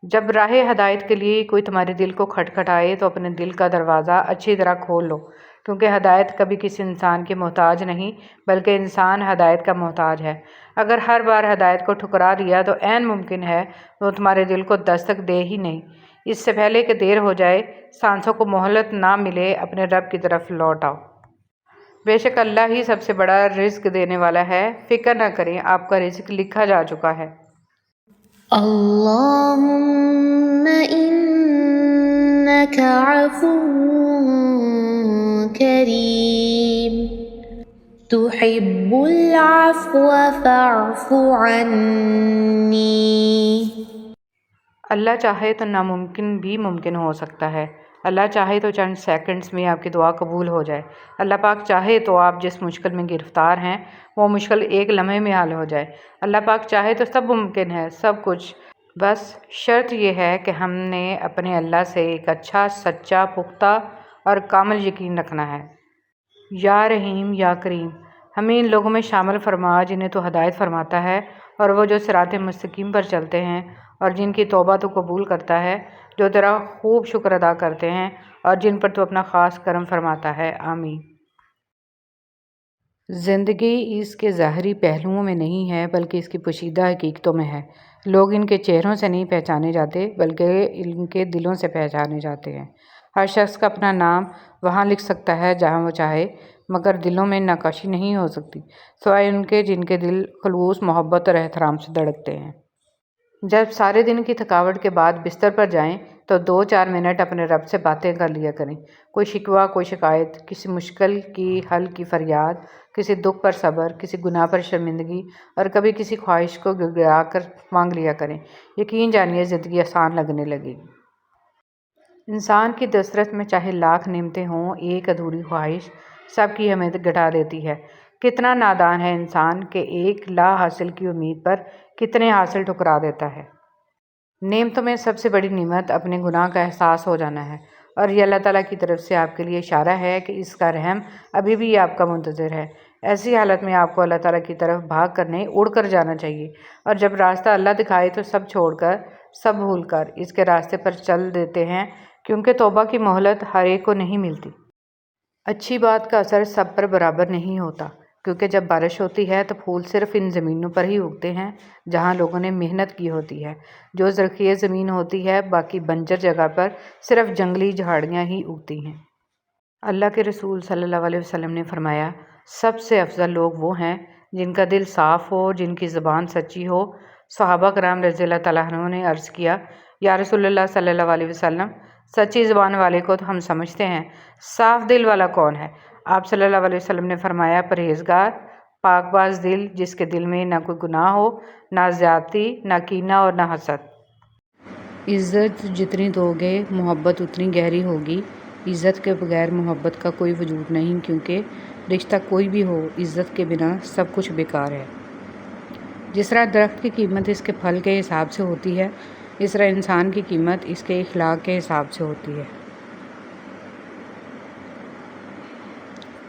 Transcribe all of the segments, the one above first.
جب راہ ہدایت کے لیے کوئی تمہارے دل کو کھٹکھٹائے تو اپنے دل کا دروازہ اچھی طرح کھول لو، کیونکہ ہدایت کبھی کسی انسان کی محتاج نہیں بلکہ انسان ہدایت کا محتاج ہے۔ اگر ہر بار ہدایت کو ٹھکرا دیا تو عین ممکن ہے وہ تمہارے دل کو دستک دے ہی نہیں۔ اس سے پہلے کہ دیر ہو جائے، سانسوں کو مہلت نہ ملے، اپنے رب کی طرف لوٹ آؤ۔ بے شک اللہ ہی سب سے بڑا رزق دینے والا ہے، فکر نہ کریں، آپ کا رزق لکھا جا چکا ہے۔ اللہم انک عفو کریم تحب العفو فاعف عنی۔ اللہ چاہے تو ناممکن بھی ممکن ہو سکتا ہے۔ اللہ چاہے تو چند سیکنڈز میں آپ کی دعا قبول ہو جائے۔ اللہ پاک چاہے تو آپ جس مشکل میں گرفتار ہیں وہ مشکل ایک لمحے میں حل ہو جائے۔ اللہ پاک چاہے تو سب ممکن ہے، سب کچھ۔ بس شرط یہ ہے کہ ہم نے اپنے اللہ سے ایک اچھا، سچا، پختہ اور کامل یقین رکھنا ہے۔ یا رحیم یا کریم، ہمیں ان لوگوں میں شامل فرما جنہیں تو ہدایت فرماتا ہے، اور وہ جو صراط مستقیم پر چلتے ہیں، اور جن کی توبہ تو قبول کرتا ہے، جو تیرا خوب شکر ادا کرتے ہیں، اور جن پر تو اپنا خاص کرم فرماتا ہے۔ آمین۔ زندگی اس کے ظاہری پہلوؤں میں نہیں ہے بلکہ اس کی پوشیدہ حقیقتوں میں ہے۔ لوگ ان کے چہروں سے نہیں پہچانے جاتے بلکہ ان کے دلوں سے پہچانے جاتے ہیں۔ ہر شخص کا اپنا نام وہاں لکھ سکتا ہے جہاں وہ چاہے، مگر دلوں میں نقاشی نہیں ہو سکتی سوائے ان کے جن کے دل خلوص محبت اور احترام سے دھڑکتے ہیں۔ جب سارے دن کی تھکاوٹ کے بعد بستر پر جائیں تو 2-4 منٹ اپنے رب سے باتیں کر لیا کریں۔ کوئی شکوہ، کوئی شکایت، کسی مشکل کی حل کی فریاد، کسی دکھ پر صبر، کسی گناہ پر شرمندگی، اور کبھی کسی خواہش کو گڑگڑا کر مانگ لیا کریں۔ یقین جانیے زندگی آسان لگنے لگے گی۔ انسان کی دسترس میں چاہے لاکھ نعمتیں ہوں، ایک ادھوری خواہش سب کی امید گٹا دیتی ہے۔ کتنا نادان ہے انسان کہ ایک لا حاصل کی امید پر کتنے حاصل ٹھکرا دیتا ہے۔ نعمتوں میں سب سے بڑی نعمت اپنے گناہ کا احساس ہو جانا ہے، اور یہ اللہ تعالیٰ کی طرف سے آپ کے لیے اشارہ ہے کہ اس کا رحم ابھی بھی آپ کا منتظر ہے۔ ایسی حالت میں آپ کو اللہ تعالیٰ کی طرف بھاگ کر نہیں، اڑ کر جانا چاہیے، اور جب راستہ اللہ دکھائے تو سب چھوڑ کر، سب بھول کر اس کے راستے پر چل دیتے ہیں، کیونکہ توبہ کی مہلت ہر ایک کو نہیں ملتی۔ اچھی بات کا اثر سب پر برابر نہیں ہوتا، کیونکہ جب بارش ہوتی ہے تو پھول صرف ان زمینوں پر ہی اگتے ہیں جہاں لوگوں نے محنت کی ہوتی ہے۔ جو زرخیز زمین ہوتی ہے، باقی بنجر جگہ پر صرف جنگلی جھاڑیاں ہی اگتی ہیں۔ اللہ کے رسول صلی اللہ علیہ وسلم نے فرمایا، سب سے افضل لوگ وہ ہیں جن کا دل صاف ہو، جن کی زبان سچی ہو۔ صحابہ کرام رضی اللہ تعالیٰ عنہ نے عرض کیا، یا رسول اللہ صلی اللہ علیہ وسلم، سچی زبان والے کو تو ہم سمجھتے ہیں، صاف دل والا کون ہے؟ آپ صلی اللہ علیہ وسلم نے فرمایا، پرہیزگار، پاک باز دل، جس کے دل میں نہ کوئی گناہ ہو، نہ زیادتی، نہ کینہ اور نہ حسد۔ عزت جتنی دو گے محبت اتنی گہری ہوگی۔ عزت کے بغیر محبت کا کوئی وجود نہیں، کیونکہ رشتہ کوئی بھی ہو، عزت کے بنا سب کچھ بیکار ہے۔ جس طرح درخت کی قیمت اس کے پھل کے حساب سے ہوتی ہے، اس طرح انسان کی قیمت اس کے اخلاق کے حساب سے ہوتی ہے۔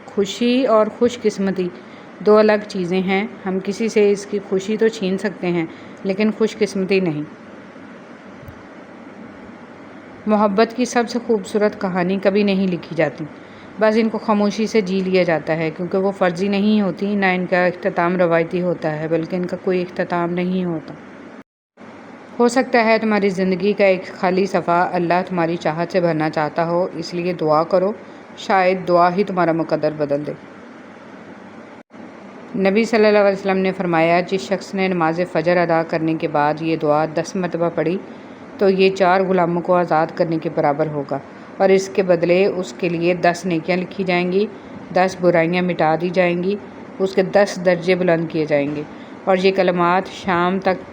خوشی اور خوش قسمتی دو الگ چیزیں ہیں۔ ہم کسی سے اس کی خوشی تو چھین سکتے ہیں لیکن خوش قسمتی نہیں۔ محبت کی سب سے خوبصورت کہانی کبھی نہیں لکھی جاتی، بس ان کو خاموشی سے جی لیا جاتا ہے، کیونکہ وہ فرضی نہیں ہوتی، نہ ان کا اختتام روایتی ہوتا ہے، بلکہ ان کا کوئی اختتام نہیں ہوتا۔ ہو سکتا ہے تمہاری زندگی کا ایک خالی صفحہ اللہ تمہاری چاہت سے بھرنا چاہتا ہو، اس لیے دعا کرو، شاید دعا ہی تمہارا مقدر بدل دے۔ نبی صلی اللہ علیہ وسلم نے فرمایا، جس شخص نے نماز فجر ادا کرنے کے بعد یہ دعا 10 مرتبہ پڑھی تو یہ 4 غلاموں کو آزاد کرنے کے برابر ہوگا، اور اس کے بدلے اس کے لیے 10 نیکیاں لکھی جائیں گی، 10 برائیاں مٹا دی جائیں گی، اس کے 10 درجے بلند کیے جائیں گے، اور یہ کلمات شام تک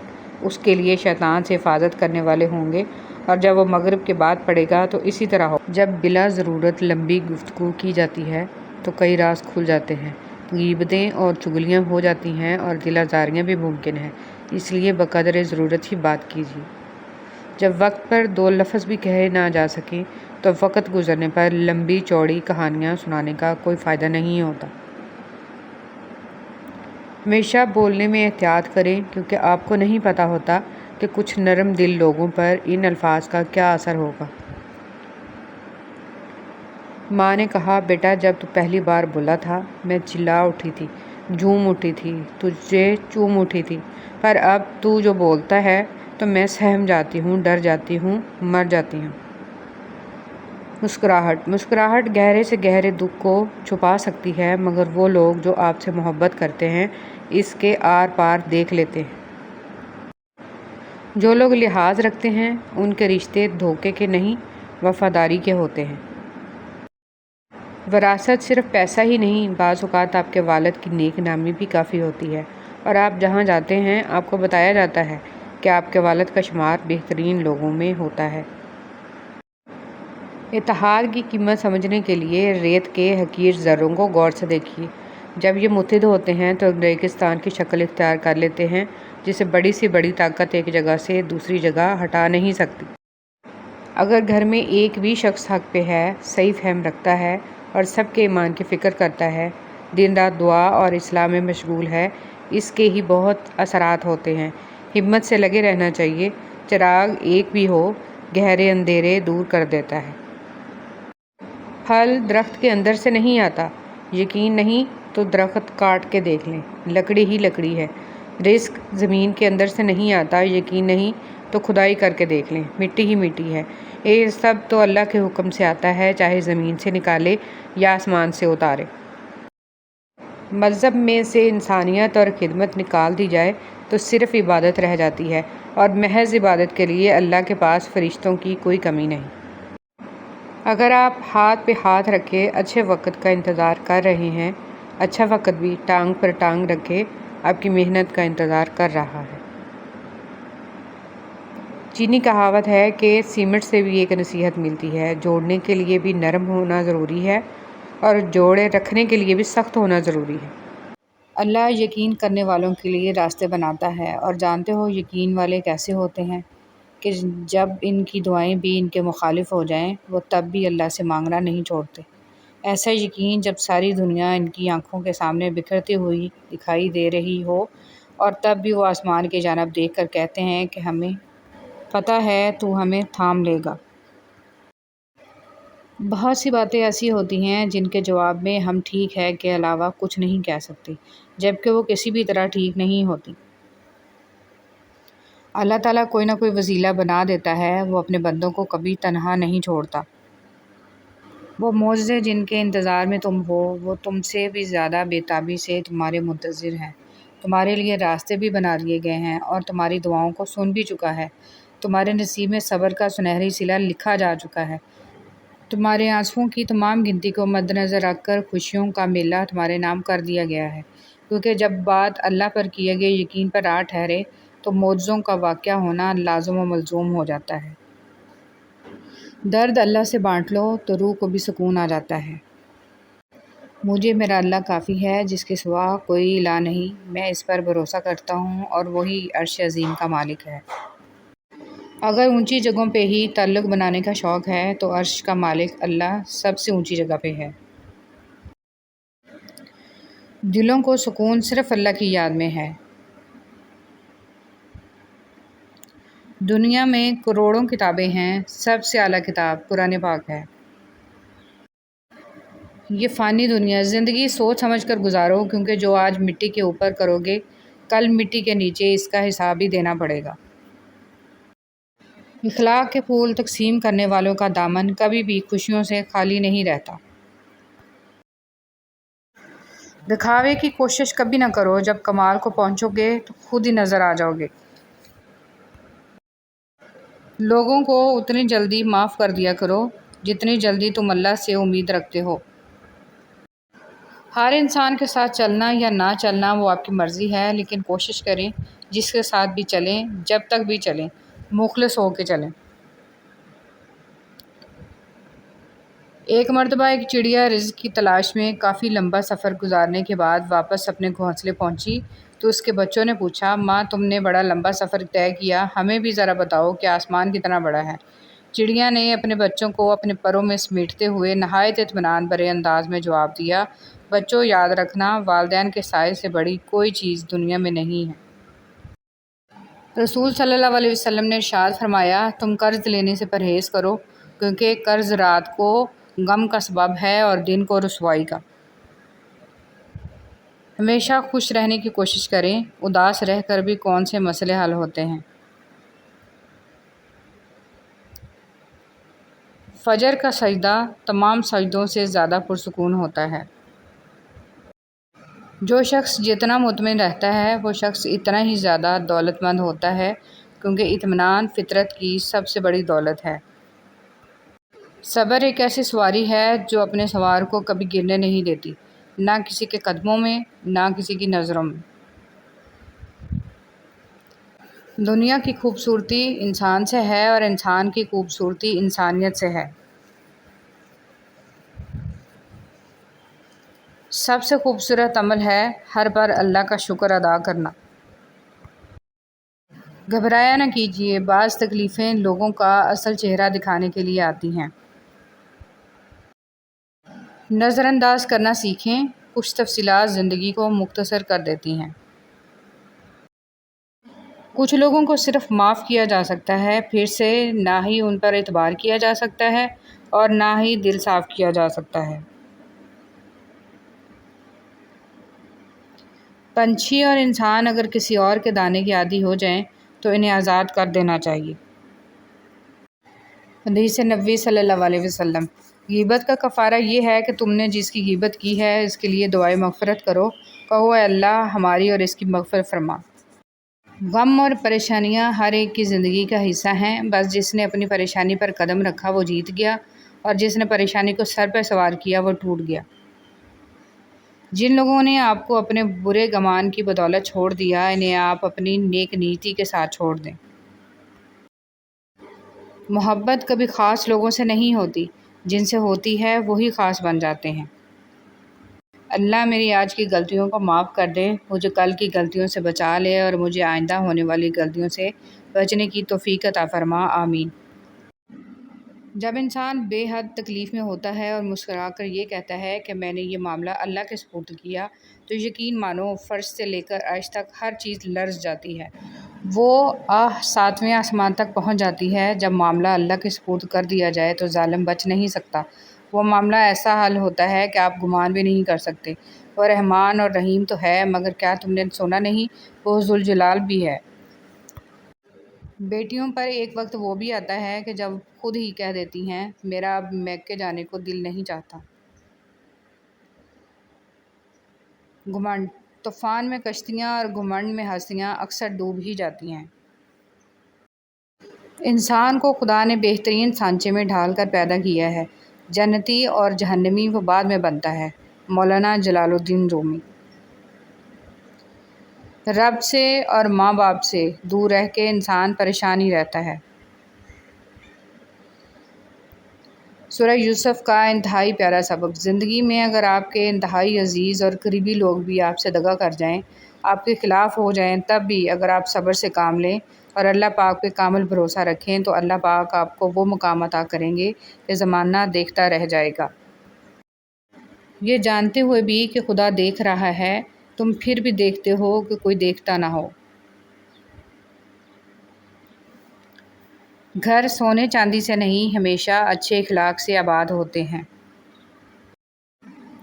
اس کے لیے شیطان سے حفاظت کرنے والے ہوں گے، اور جب وہ مغرب کے بعد پڑھے گا تو اسی طرح ہو۔ جب بلا ضرورت لمبی گفتگو کی جاتی ہے تو کئی راز کھل جاتے ہیں، غیبتیں اور چغلیاں ہو جاتی ہیں، اور دل آزاریاں بھی ممکن ہیں، اس لیے بقدر ضرورت ہی بات کیجیے۔ جب وقت پر 2 لفظ بھی کہے نہ جا سکیں تو وقت گزرنے پر لمبی چوڑی کہانیاں سنانے کا کوئی فائدہ نہیں ہوتا۔ ہمیشہ بولنے میں احتیاط کریں، کیونکہ آپ کو نہیں پتہ ہوتا کہ کچھ نرم دل لوگوں پر ان الفاظ کا کیا اثر ہوگا۔ ماں نے کہا، بیٹا جب تو پہلی بار بولا تھا میں چلا اٹھی تھی، جھوم اٹھی تھی، تجھے چوم اٹھی تھی، پر اب تو جو بولتا ہے تو میں سہم جاتی ہوں، ڈر جاتی ہوں، مر جاتی ہوں۔ مسکراہٹ گہرے سے گہرے دکھ کو چھپا سکتی ہے، مگر وہ لوگ جو آپ سے محبت کرتے ہیں اس کے آر پار دیکھ لیتے ہیں۔ جو لوگ لحاظ رکھتے ہیں ان کے رشتے دھوکے کے نہیں، وفاداری کے ہوتے ہیں۔ وراثت صرف پیسہ ہی نہیں، بعض اوقات آپ کے والد کی نیک نامی بھی کافی ہوتی ہے، اور آپ جہاں جاتے ہیں آپ کو بتایا جاتا ہے کہ آپ کے والد کا شمار بہترین لوگوں میں ہوتا ہے۔ اتحاد کی قیمت سمجھنے کے لیے ریت کے حقیر ذروں کو غور سے دیکھیے۔ جب یہ متحد ہوتے ہیں تو ریگستان کی شکل اختیار کر لیتے ہیں جسے بڑی سے بڑی طاقت ایک جگہ سے دوسری جگہ ہٹا نہیں سکتی۔ اگر گھر میں ایک بھی شخص حق پہ ہے، صحیح فہم رکھتا ہے اور سب کے ایمان کی فکر کرتا ہے، دن رات دعا اور اصلاح میں مشغول ہے، اس کے ہی بہت اثرات ہوتے ہیں۔ ہمت سے لگے رہنا چاہیے۔ چراغ ایک بھی ہو، گہرے اندھیرے دور کر دیتا ہے۔ پھل درخت کے اندر سے نہیں آتا، یقین نہیں تو درخت کاٹ کے دیکھ لیں، لکڑی ہی لکڑی ہے۔ رزق زمین کے اندر سے نہیں آتا، یقین نہیں تو کھدائی کر کے دیکھ لیں، مٹی ہی مٹی ہے۔ یہ سب تو اللہ کے حکم سے آتا ہے، چاہے زمین سے نکالے یا آسمان سے اتارے۔ مذہب میں سے انسانیت اور خدمت نکال دی جائے تو صرف عبادت رہ جاتی ہے، اور محض عبادت کے لیے اللہ کے پاس فرشتوں کی کوئی کمی نہیں۔ اگر آپ ہاتھ پہ ہاتھ رکھے اچھے وقت کا انتظار کر رہے ہیں، اچھا وقت بھی ٹانگ پر ٹانگ رکھے آپ کی محنت کا انتظار کر رہا ہے۔ چینی کہاوت ہے کہ سیمنٹ سے بھی ایک نصیحت ملتی ہے، جوڑنے کے لیے بھی نرم ہونا ضروری ہے اور جوڑے رکھنے کے لیے بھی سخت ہونا ضروری ہے۔ اللہ یقین کرنے والوں کے لیے راستے بناتا ہے، اور جانتے ہو یقین والے کیسے ہوتے ہیں کہ جب ان کی دعائیں بھی ان کے مخالف ہو جائیں وہ تب بھی اللہ سے مانگنا نہیں چھوڑتے۔ ایسا یقین جب ساری دنیا ان کی آنکھوں کے سامنے بکھرتی ہوئی دکھائی دے رہی ہو، اور تب بھی وہ آسمان کی جانب دیکھ کر کہتے ہیں کہ ہمیں پتہ ہے تو ہمیں تھام لے گا۔ بہت سی باتیں ایسی ہوتی ہیں جن کے جواب میں ہم ٹھیک ہے کے علاوہ کچھ نہیں کہہ سکتے، جبکہ وہ کسی بھی طرح ٹھیک نہیں ہوتی۔ اللہ تعالیٰ کوئی نہ کوئی وسیلہ بنا دیتا ہے، وہ اپنے بندوں کو کبھی تنہا نہیں چھوڑتا۔ وہ معجزے جن کے انتظار میں تم ہو، وہ تم سے بھی زیادہ بے تابی سے تمہارے منتظر ہیں۔ تمہارے لیے راستے بھی بنا دیے گئے ہیں اور تمہاری دعاؤں کو سن بھی چکا ہے۔ تمہارے نصیب میں صبر کا سنہری صلہ لکھا جا چکا ہے۔ تمہارے آنسوؤں کی تمام گنتی کو مد نظر رکھ کر خوشیوں کا میلہ تمہارے نام کر دیا گیا ہے، کیونکہ جب بات اللہ پر کیے گئے یقین پر آ ٹھہرے تو معجزوں کا واقعہ ہونا لازم و ملزوم ہو جاتا ہے۔ درد اللہ سے بانٹ لو تو روح کو بھی سکون آ جاتا ہے۔ مجھے میرا اللہ کافی ہے، جس کے سوا کوئی الہ نہیں، میں اس پر بھروسہ کرتا ہوں اور وہی عرش عظیم کا مالک ہے۔ اگر اونچی جگہوں پہ ہی تعلق بنانے کا شوق ہے تو عرش کا مالک اللہ سب سے اونچی جگہ پہ ہے۔ دلوں کو سکون صرف اللہ کی یاد میں ہے۔ دنیا میں کروڑوں کتابیں ہیں، سب سے اعلیٰ کتاب قرآن پاک ہے۔ یہ فانی دنیا، زندگی سوچ سمجھ کر گزارو، کیونکہ جو آج مٹی کے اوپر کرو گے کل مٹی کے نیچے اس کا حساب ہی دینا پڑے گا۔ اخلاق کے پھول تقسیم کرنے والوں کا دامن کبھی بھی خوشیوں سے خالی نہیں رہتا۔ دکھاوے کی کوشش کبھی نہ کرو، جب کمال کو پہنچو گے تو خود ہی نظر آ جاؤ گے۔ لوگوں کو اتنی جلدی معاف کر دیا کرو جتنی جلدی تم اللہ سے امید رکھتے ہو۔ ہر انسان کے ساتھ چلنا یا نہ چلنا وہ آپ کی مرضی ہے، لیکن کوشش کریں جس کے ساتھ بھی چلیں، جب تک بھی چلیں، مخلص ہو کے چلیں۔ ایک مرتبہ ایک چڑیا رزق کی تلاش میں کافی لمبا سفر گزارنے کے بعد واپس اپنے گھونسلے پہنچی تو اس کے بچوں نے پوچھا، ماں تم نے بڑا لمبا سفر طے کیا، ہمیں بھی ذرا بتاؤ کہ آسمان کتنا بڑا ہے۔ چڑیا نے اپنے بچوں کو اپنے پروں میں سمیٹتے ہوئے نہایت اطمینان بھرے انداز میں جواب دیا، بچوں یاد رکھنا، والدین کے سائے سے بڑی کوئی چیز دنیا میں نہیں ہے۔ رسول صلی اللہ علیہ وسلم نے ارشاد فرمایا، تم قرض لینے سے پرہیز کرو، کیونکہ قرض رات کو غم کا سبب ہے اور دن کو رسوائی کا۔ ہمیشہ خوش رہنے کی کوشش کریں، اداس رہ کر بھی کون سے مسئلے حل ہوتے ہیں۔ فجر کا سجدہ تمام سجدوں سے زیادہ پرسکون ہوتا ہے۔ جو شخص جتنا مطمئن رہتا ہے وہ شخص اتنا ہی زیادہ دولت مند ہوتا ہے، کیونکہ اطمینان فطرت کی سب سے بڑی دولت ہے۔ صبر ایک ایسی سواری ہے جو اپنے سوار کو کبھی گرنے نہیں دیتی، نہ کسی کے قدموں میں، نہ کسی کی نظروں میں۔ دنیا کی خوبصورتی انسان سے ہے اور انسان کی خوبصورتی انسانیت سے ہے۔ سب سے خوبصورت عمل ہے ہر بار اللہ کا شکر ادا کرنا۔ گھبرایا نہ کیجیے، بعض تکلیفیں لوگوں کا اصل چہرہ دکھانے کے لیے آتی ہیں۔ نظر انداز کرنا سیکھیں، کچھ تفصیلات زندگی کو مختصر کر دیتی ہیں۔ کچھ لوگوں کو صرف معاف کیا جا سکتا ہے، پھر سے نہ ہی ان پر اعتبار کیا جا سکتا ہے اور نہ ہی دل صاف کیا جا سکتا ہے۔ پنچھی اور انسان اگر کسی اور کے دانے کے عادی ہو جائیں تو انہیں آزاد کر دینا چاہیے۔ حدیث نبوی صلی اللہ علیہ وسلم، غیبت کا کفارہ یہ ہے کہ تم نے جس کی غیبت کی ہے اس کے لیے دعائے مغفرت کرو، کہو اے اللہ ہماری اور اس کی مغفرت فرما۔ غم اور پریشانیاں ہر ایک کی زندگی کا حصہ ہیں، بس جس نے اپنی پریشانی پر قدم رکھا وہ جیت گیا، اور جس نے پریشانی کو سر پہ سوار کیا وہ ٹوٹ گیا۔ جن لوگوں نے آپ کو اپنے برے گمان کی بدولت چھوڑ دیا، انہیں آپ اپنی نیک نیتی کے ساتھ چھوڑ دیں۔ محبت کبھی خاص لوگوں سے نہیں ہوتی، جن سے ہوتی ہے وہی خاص بن جاتے ہیں۔ اللہ میری آج کی غلطیوں کو معاف کر دے، مجھے کل کی غلطیوں سے بچا لے اور مجھے آئندہ ہونے والی غلطیوں سے بچنے کی توفیق عطا فرما، آمین۔ جب انسان بے حد تکلیف میں ہوتا ہے اور مسکرا کر یہ کہتا ہے کہ میں نے یہ معاملہ اللہ کے سپرد کیا، تو یقین مانو فرش سے لے کر عرش تک ہر چیز لرز جاتی ہے۔ وہ آہ 7ویں آسمان تک پہنچ جاتی ہے۔ جب معاملہ اللہ کے سپرد کر دیا جائے تو ظالم بچ نہیں سکتا۔ وہ معاملہ ایسا حل ہوتا ہے کہ آپ گمان بھی نہیں کر سکتے۔ وہ رحمان اور رحیم تو ہے، مگر کیا تم نے سنا نہیں، وہ ذوالجلال بھی ہے۔ بیٹیوں پر ایک وقت وہ بھی آتا ہے کہ جب خود ہی کہہ دیتی ہیں میرا اب میکے جانے کو دل نہیں چاہتا۔ گھمنڈ، طوفان میں کشتیاں اور گھمنڈ میں ہستیاں اکثر ڈوب ہی جاتی ہیں۔ انسان کو خدا نے بہترین سانچے میں ڈھال کر پیدا کیا ہے، جنتی اور جہنمی وہ بعد میں بنتا ہے۔ مولانا جلال الدین رومی۔ رب سے اور ماں باپ سے دور رہ کے انسان پریشان ہی رہتا ہے۔ سورہ یوسف کا انتہائی پیارا سبق، زندگی میں اگر آپ کے انتہائی عزیز اور قریبی لوگ بھی آپ سے دغا کر جائیں، آپ کے خلاف ہو جائیں، تب بھی اگر آپ صبر سے کام لیں اور اللہ پاک پہ کامل بھروسہ رکھیں تو اللہ پاک آپ کو وہ مقام عطا کریں گے کہ زمانہ دیکھتا رہ جائے گا۔ یہ جانتے ہوئے بھی کہ خدا دیکھ رہا ہے، تم پھر بھی دیکھتے ہو کہ کوئی دیکھتا نہ ہو۔ گھر سونے چاندی سے نہیں، ہمیشہ اچھے اخلاق سے آباد ہوتے ہیں۔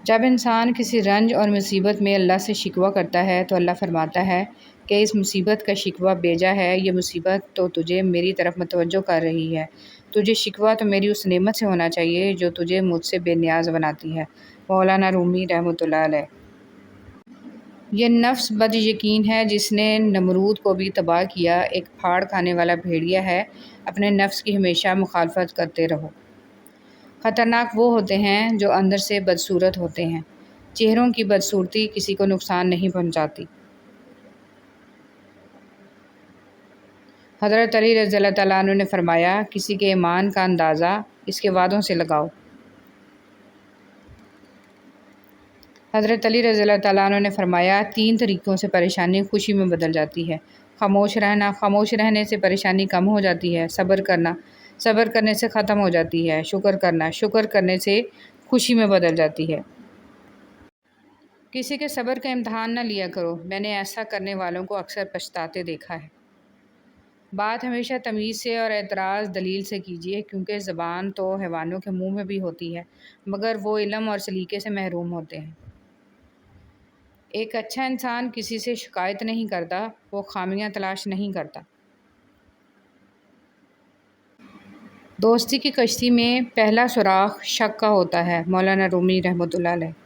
جب انسان کسی رنج اور مصیبت میں اللہ سے شکوہ کرتا ہے تو اللہ فرماتا ہے کہ اس مصیبت کا شکوہ بیجا ہے، یہ مصیبت تو تجھے میری طرف متوجہ کر رہی ہے۔ تجھے شکوہ تو میری اس نعمت سے ہونا چاہیے جو تجھے مجھ سے بے نیاز بناتی ہے۔ مولانا رومی رحمۃ اللہ علیہ۔ یہ نفس بد یقین ہے جس نے نمرود کو بھی تباہ کیا۔ ایک پھاڑ کھانے والا بھیڑیا ہے، اپنے نفس کی ہمیشہ مخالفت کرتے رہو۔ خطرناک وہ ہوتے ہیں جو اندر سے بدصورت ہوتے ہیں۔ چہروں کی بدصورتی کسی کو نقصان نہیں پہنچاتی۔ حضرت علی رضی اللہ تعالیٰ عنہ نے فرمایا، کسی کے ایمان کا اندازہ اس کے وعدوں سے لگاؤ۔ حضرت علی رضی اللہ تعالیٰ عنہ نے فرمایا، 3 طریقوں سے پریشانی خوشی میں بدل جاتی ہے۔ خاموش رہنا، خاموش رہنے سے پریشانی کم ہو جاتی ہے۔ صبر کرنا، صبر کرنے سے ختم ہو جاتی ہے۔ شکر کرنا، شکر کرنے سے خوشی میں بدل جاتی ہے۔ کسی کے صبر کا امتحان نہ لیا کرو، میں نے ایسا کرنے والوں کو اکثر پچھتاتے دیکھا ہے۔ بات ہمیشہ تمیز سے اور اعتراض دلیل سے کیجیے، کیونکہ زبان تو حیوانوں کے منہ میں بھی ہوتی ہے، مگر وہ علم اور سلیقے سے محروم ہوتے ہیں۔ ایک اچھا انسان کسی سے شکایت نہیں کرتا، وہ خامیاں تلاش نہیں کرتا۔ دوستی کی کشتی میں پہلا سوراخ شک کا ہوتا ہے، مولانا رومی رحمۃ اللہ علیہ۔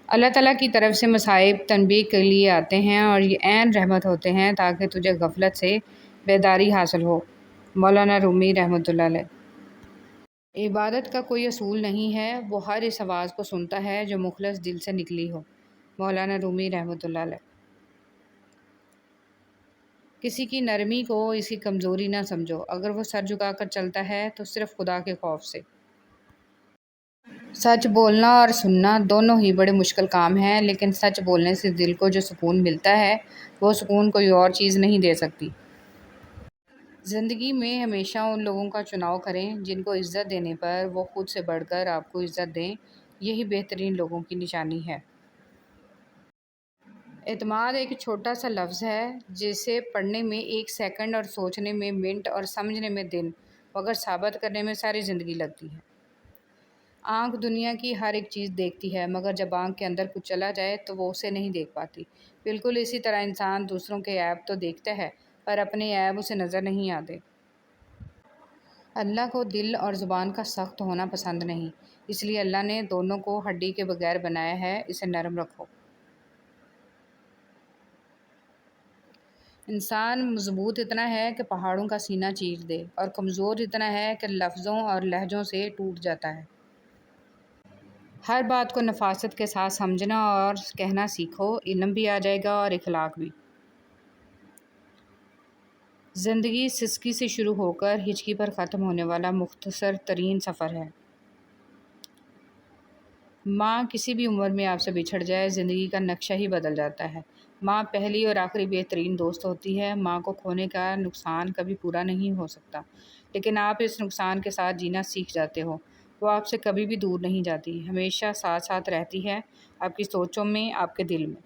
اللہ تعالیٰ کی طرف سے مصائب تنبیہ کے لیے آتے ہیں اور یہ عین رحمت ہوتے ہیں تاکہ تجھے غفلت سے بیداری حاصل ہو، مولانا رومی رحمۃ اللہ علیہ۔ عبادت کا کوئی اصول نہیں ہے، وہ ہر اس آواز کو سنتا ہے جو مخلص دل سے نکلی ہو، مولانا رومی رحمۃ اللہ علیہ۔ کسی کی نرمی کو اس کی کمزوری نہ سمجھو، اگر وہ سر جھکا کر چلتا ہے تو صرف خدا کے خوف سے۔ سچ بولنا اور سننا دونوں ہی بڑے مشکل کام ہیں، لیکن سچ بولنے سے دل کو جو سکون ملتا ہے وہ سکون کوئی اور چیز نہیں دے سکتی۔ زندگی میں ہمیشہ ان لوگوں کا چناؤ کریں جن کو عزت دینے پر وہ خود سے بڑھ کر آپ کو عزت دیں، یہی بہترین لوگوں کی نشانی ہے۔ اعتماد ایک چھوٹا سا لفظ ہے جسے پڑھنے میں 1 سیکنڈ اور سوچنے میں منٹ اور سمجھنے میں دن، مگر ثابت کرنے میں ساری زندگی لگتی ہے۔ آنکھ دنیا کی ہر ایک چیز دیکھتی ہے، مگر جب آنکھ کے اندر کچھ چلا جائے تو وہ اسے نہیں دیکھ پاتی۔ بالکل اسی طرح انسان دوسروں کے عیب تو دیکھتا ہے، پر اپنے عیب اسے نظر نہیں آتے۔ اللہ کو دل اور زبان کا سخت ہونا پسند نہیں، اس لیے اللہ نے دونوں کو ہڈی کے بغیر بنایا ہے، اسے نرم رکھو۔ انسان مضبوط اتنا ہے کہ پہاڑوں کا سینہ چیر دے، اور کمزور اتنا ہے کہ لفظوں اور لہجوں سے ٹوٹ جاتا ہے۔ ہر بات کو نفاست کے ساتھ سمجھنا اور کہنا سیکھو، علم بھی آ جائے گا اور اخلاق بھی۔ زندگی سسکی سے شروع ہو کر ہچکی پر ختم ہونے والا مختصر ترین سفر ہے۔ ماں کسی بھی عمر میں آپ سے بچھڑ جائے، زندگی کا نقشہ ہی بدل جاتا ہے۔ ماں پہلی اور آخری بہترین دوست ہوتی ہے۔ ماں کو کھونے کا نقصان کبھی پورا نہیں ہو سکتا، لیکن آپ اس نقصان کے ساتھ جینا سیکھ جاتے ہو۔ وہ آپ سے کبھی بھی دور نہیں جاتی، ہمیشہ ساتھ ساتھ رہتی ہے، آپ کی سوچوں میں، آپ کے دل میں۔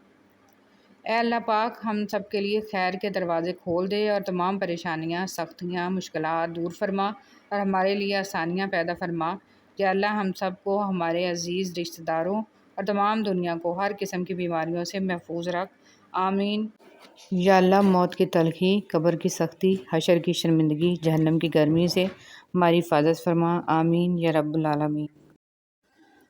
اے اللہ پاک، ہم سب کے لیے خیر کے دروازے کھول دے اور تمام پریشانیاں، سختیاں، مشکلات دور فرما اور ہمارے لیے آسانیاں پیدا فرما۔ یا اللہ، ہم سب کو، ہمارے عزیز رشتہ داروں اور تمام دنیا کو ہر قسم کی بیماریوں سے محفوظ رکھ، آمین۔ یا اللہ، موت کی تلخی، قبر کی سختی، حشر کی شرمندگی، جہنم کی گرمی سے ہماری حفاظت فرما، آمین یا رب العالمین۔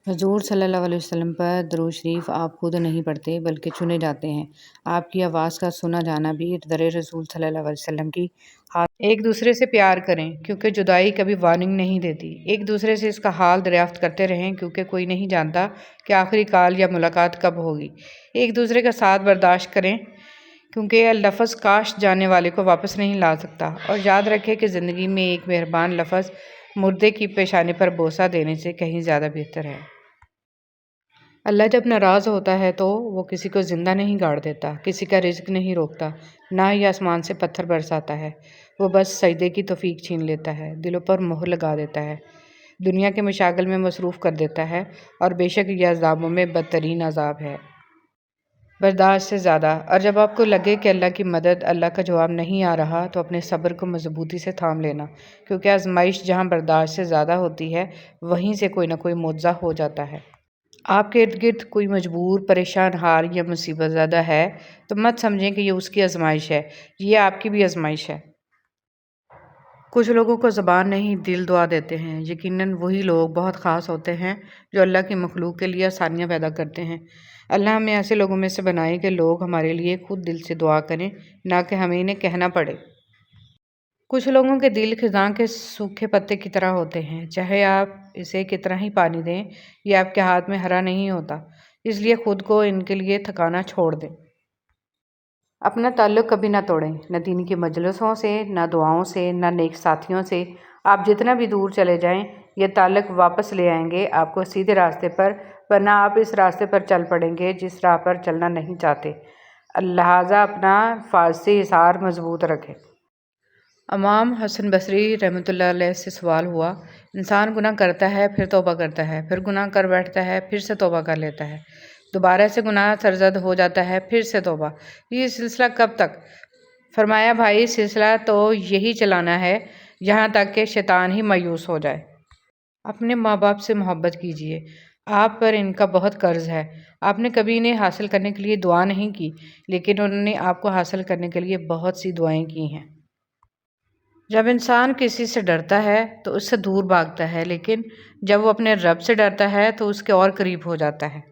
حضور صلی اللہ علیہ وسلم پر درود شریف آپ خود نہیں پڑھتے بلکہ چنے جاتے ہیں۔ آپ کی آواز کا سنا جانا بھی در رسول صلی اللہ علیہ وسلم کی ایک دوسرے سے پیار کریں کیونکہ جدائی کبھی وارننگ نہیں دیتی۔ ایک دوسرے سے اس کا حال دریافت کرتے رہیں کیونکہ کوئی نہیں جانتا کہ آخری کال یا ملاقات کب ہوگی۔ ایک دوسرے کا ساتھ برداشت کریں کیونکہ یہ لفظ کاش جانے والے کو واپس نہیں لا سکتا، اور یاد رکھیں کہ زندگی میں ایک مہربان لفظ مردے کی پیشانی پر بوسہ دینے سے کہیں زیادہ بہتر ہے۔ اللہ جب ناراض ہوتا ہے تو وہ کسی کو زندہ نہیں گاڑ دیتا، کسی کا رزق نہیں روکتا، نہ ہی آسمان سے پتھر برساتا ہے۔ وہ بس سجدے کی توفیق چھین لیتا ہے، دلوں پر مہر لگا دیتا ہے، دنیا کے مشاغل میں مصروف کر دیتا ہے، اور بے شک یہ عذابوں میں بدترین عذاب ہے، برداشت سے زیادہ۔ اور جب آپ کو لگے کہ اللہ کی مدد، اللہ کا جواب نہیں آ رہا، تو اپنے صبر کو مضبوطی سے تھام لینا، کیونکہ آزمائش جہاں برداشت سے زیادہ ہوتی ہے وہیں سے کوئی نہ کوئی معجزہ ہو جاتا ہے۔ آپ کے ارد گرد کوئی مجبور، پریشان حال یا مصیبت زدہ ہے تو مت سمجھیں کہ یہ اس کی آزمائش ہے، یہ آپ کی بھی آزمائش ہے۔ کچھ لوگوں کو زبان نہیں، دل دعا دیتے ہیں۔ یقیناً وہی لوگ بہت خاص ہوتے ہیں جو اللہ کی مخلوق کے لیے آسانیاں پیدا کرتے ہیں۔ اللہ ہمیں ایسے لوگوں میں سے بنائے کہ لوگ ہمارے لیے خود دل سے دعا کریں، نہ کہ ہمیں انہیں کہنا پڑے۔ کچھ لوگوں کے دل خزاں کے سوکھے پتے کی طرح ہوتے ہیں، چاہے آپ اسے کتنا ہی پانی دیں، یہ آپ کے ہاتھ میں ہرا نہیں ہوتا، اس لیے خود کو ان کے لیے تھکانا چھوڑ دیں۔ اپنا تعلق کبھی نہ توڑیں، نہ دین کی مجلسوں سے، نہ دعاؤں سے، نہ نیک ساتھیوں سے۔ آپ جتنا بھی دور چلے جائیں، یہ تعلق واپس لے آئیں گے آپ کو سیدھے راستے پر، ورنہ آپ اس راستے پر چل پڑیں گے جس راہ پر چلنا نہیں چاہتے۔ لہٰذا اپنا حفاظتی حصار مضبوط رکھیں۔ امام حسن بصری رحمۃ اللہ علیہ سے سوال ہوا، انسان گناہ کرتا ہے، پھر توبہ کرتا ہے، پھر گناہ کر بیٹھتا ہے، پھر سے توبہ کر لیتا ہے، دوبارہ سے گناہ سرزد ہو جاتا ہے، پھر سے توبہ، یہ سلسلہ کب تک؟ فرمایا بھائی سلسلہ تو یہی چلانا ہے یہاں تک کہ شیطان ہی مایوس ہو جائے۔ اپنے ماں باپ سے محبت کیجیے، آپ پر ان کا بہت قرض ہے۔ آپ نے کبھی انہیں حاصل کرنے کے لیے دعا نہیں کی، لیکن انہوں نے آپ کو حاصل کرنے کے لیے بہت سی دعائیں کی ہیں۔ جب انسان کسی سے ڈرتا ہے تو اس سے دور بھاگتا ہے، لیکن جب وہ اپنے رب سے ڈرتا ہے تو اس کے اور قریب ہو جاتا ہے۔